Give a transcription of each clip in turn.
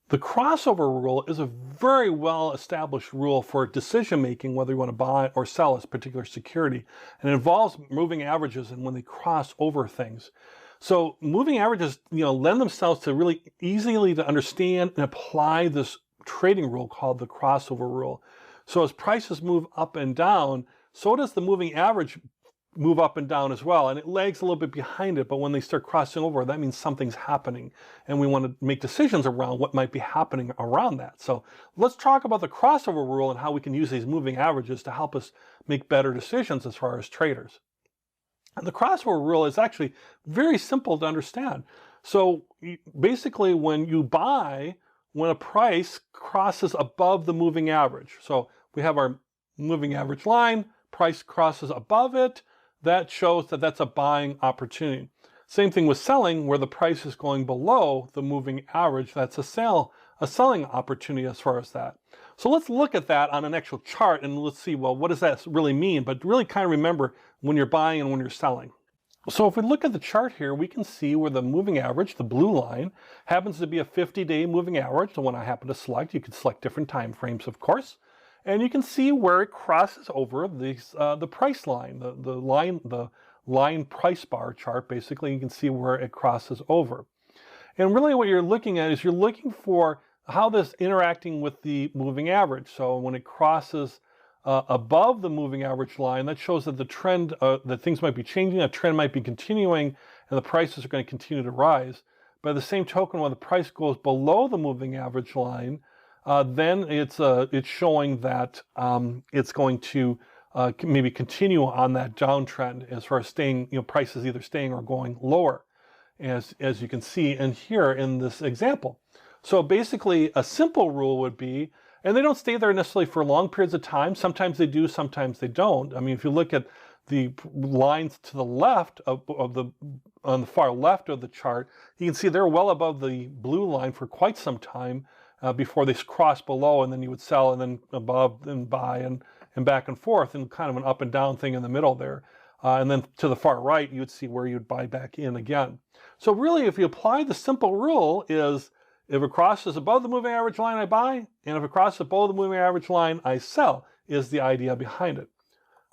The crossover rule is a very well established rule for decision making, whether you want to buy or sell a particular security. And it involves moving averages and when they cross over things. So moving averages, lend themselves to really easily to understand and apply this trading rule called the crossover rule. So as prices move up and down, so does the moving average move up and down as well, and it lags a little bit behind it, but when they start crossing over, that means something's happening, and we want to make decisions around what might be happening around that. So let's talk about the crossover rule and how we can use these moving averages to help us make better decisions as far as traders. And the crossover rule is actually very simple to understand. So basically when you buy, when a price crosses above the moving average, so we have our moving average line, price crosses above it, that shows that that's a buying opportunity. Same thing with selling, where the price is going below the moving average, that's a selling opportunity as far as that. So let's look at that on an actual chart and let's see, well, what does that really mean? But really kind of remember when you're buying and when you're selling. So if we look at the chart here, we can see where the moving average, the blue line, happens to be a 50-day moving average, the one I happen to select. You can select different time frames, of course. And you can see where it crosses over the price line, the line price bar chart. Basically, you can see where it crosses over. And really what you're looking at is you're looking for how this interacting with the moving average. So when it crosses above the moving average line, that shows that the trend, that things might be changing, a trend might be continuing, and the prices are going to continue to rise. By the same token, when the price goes below the moving average line, then it's showing that it's going to maybe continue on that downtrend as far as staying, prices either staying or going lower, as you can see in here in this example. So basically, a simple rule would be, and they don't stay there necessarily for long periods of time. Sometimes they do, sometimes they don't. I mean, if you look at the lines to the left on the far left of the chart, you can see they're well above the blue line for quite some time. Before they cross below, and then you would sell, and then above and buy, and back and forth, and kind of an up and down thing in the middle there. And then to the far right, you would see where you'd buy back in again. So really, if you apply the simple rule is, if it crosses above the moving average line, I buy, and if it crosses below the moving average line, I sell, is the idea behind it.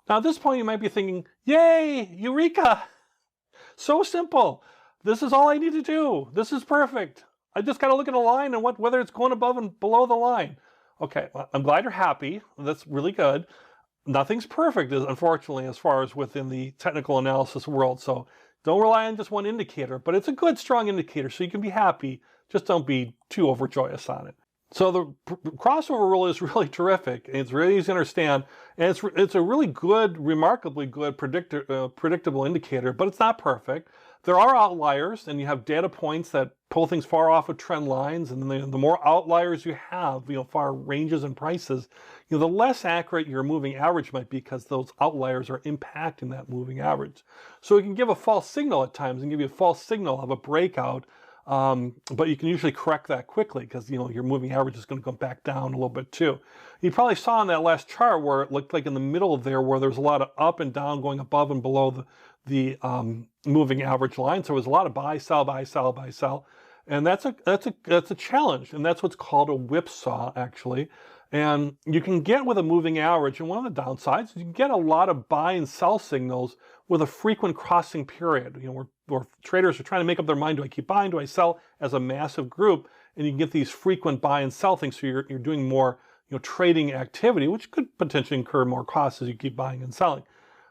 Now at this point, you might be thinking, yay, eureka! So simple. This is all I need to do. This is perfect. I just got to look at a line and whether it's going above and below the line. Okay, well, I'm glad you're happy. That's really good. Nothing's perfect, unfortunately, as far as within the technical analysis world. So don't rely on just one indicator, but it's a good, strong indicator, so you can be happy. Just don't be too overjoyous on it. So the crossover rule is really terrific. It's really easy to understand, and it's a really good, remarkably good predictable indicator, but it's not perfect. There are outliers, and you have data points that pull things far off of trend lines, and then the more outliers you have, far ranges and prices, the less accurate your moving average might be because those outliers are impacting that moving average. So it can give a false signal at times and give you a false signal of a breakout, but you can usually correct that quickly because your moving average is going to go back down a little bit too. You probably saw in that last chart where it looked like in the middle there where there's a lot of up and down going above and below the moving average line. So it was a lot of buy, sell, buy, sell, buy, sell. And that's a challenge, and that's what's called a whipsaw, actually. And you can get with a moving average, and one of the downsides is you can get a lot of buy and sell signals with a frequent crossing period, where traders are trying to make up their mind, do I keep buying, do I sell, as a massive group, and you can get these frequent buy and sell things, so you're doing more trading activity, which could potentially incur more costs as you keep buying and selling.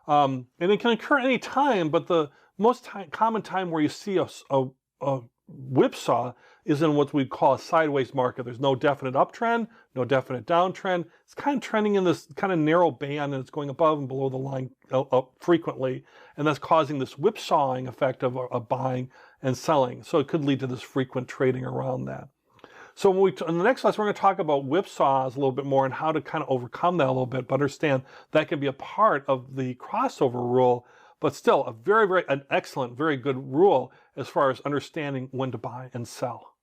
And it can occur any time, but the most common time where you see a whipsaw is in what we call a sideways market. There's no definite uptrend, no definite downtrend. It's kind of trending in this kind of narrow band, and it's going above and below the line frequently, and that's causing this whipsawing effect of buying and selling. So it could lead to this frequent trading around that. So in the next lesson, we're going to talk about whipsaws a little bit more and how to kind of overcome that a little bit, but understand that can be a part of the crossover rule, but still a an excellent, very good rule as far as understanding when to buy and sell.